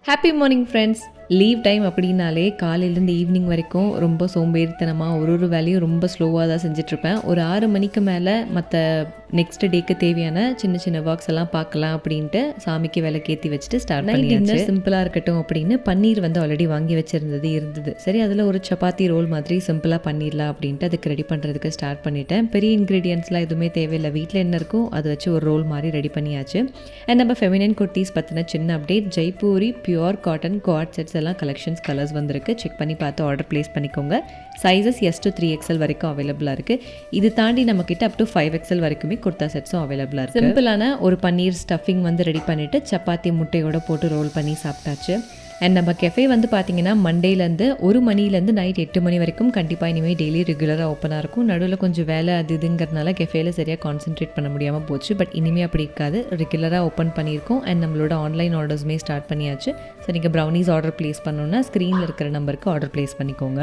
Happy morning friends. Leave time அப்படின்னாலே காலையிலேருந்து evening வரைக்கும் ரொம்ப சோம்பேறித்தனமாக ஒரு வேலையும் ரொம்ப ஸ்லோவாக தான் செஞ்சிட்ருப்பேன். ஒரு 6 மணிக்கு மேலே மற்ற நெக்ஸ்ட் டேக்கு தேவையான சின்ன சின்ன ஒர்க்ஸ் எல்லாம் பார்க்கலாம் அப்படின்ட்டு சாமிக்கு விளக்கேற்றி வச்சுட்டு ஸ்டார்ட் பண்ணியாச்சு. சிம்பிளாக இருக்கட்டும் அப்படின்னு பன்னீர் வந்து ஆல்ரெடி வாங்கி வச்சுருந்தது. சரி, அதில் ஒரு சப்பாத்தி ரோல் மாதிரி சிம்பிளாக பண்ணிடலாம் அப்படின்ட்டு அதுக்கு ரெடி பண்ணுறதுக்கு ஸ்டார்ட் பண்ணிட்டேன். பெரிய இன்க்ரீடியன்ட்ஸ்லாம் எதுவுமே தேவையில்லை, வீட்டில் என்ன இருக்கோ அதை வச்சு ஒரு ரோல் மாதிரி ரெடி பண்ணியாச்சு. அண்ட் நம்ம ஃபெமினின் குர்த்திஸ் பற்றின சின்ன update, Jaipuri pure cotton quad sets எல்லாம் கலெக்ஷன்ஸ் கலர்ஸ் வந்திருக்கு. செக் பண்ணி பார்த்து ஆர்டர் ப்ளேஸ் பண்ணிக்கோங்க. சைஸஸ் S to 3XL வரைக்கும் அவைலபிளாக இருக்குது. இது தாண்டி நம்மக்கிட்ட அப் டு 5XL வரைக்குமே குர்த்தா செட்ஸும் அவைலபிளாக இருக்குது. சிம்பிளான ஒரு பன்னீர் ஸ்டஃபிங் வந்து ரெடி பண்ணிவிட்டு சப்பாத்தி முட்டையோட போட்டு ரோல் பண்ணி சாப்பிட்டாச்சு. அண்ட் நம்ம கெஃபே வந்து பார்த்திங்கன்னா மண்டேலேருந்து 1 மணிலேருந்து நைட் 8 மணி வரைக்கும் கண்டிப்பாக இனிமேல் டெய்லி ரெகுலராக ஓப்பனாக இருக்கும். நடுவில் கொஞ்சம் வேலை அது இதுங்கிறதுனால கெஃபேல சரியாக கான்சென்ட்ரேட் பண்ண முடியாமல் போச்சு. பட் இனிமேல் அப்படி இருக்காது, ரெகுலராக ஓப்பன் பண்ணியிருக்கோம். அண்ட் நம்மளோட ஆன்லைன் ஆர்டர்ஸுமே ஸ்டார்ட் பண்ணியாச்சு. ஸோ நீங்கள் ப்ரௌனிஸ் ஆர்டர் ப்ளேஸ் பண்ணணுன்னா ஸ்க்ரீனில் இருக்கிற நம்பருக்கு ஆர்டர் ப்ளேஸ் பண்ணிக்கோங்க.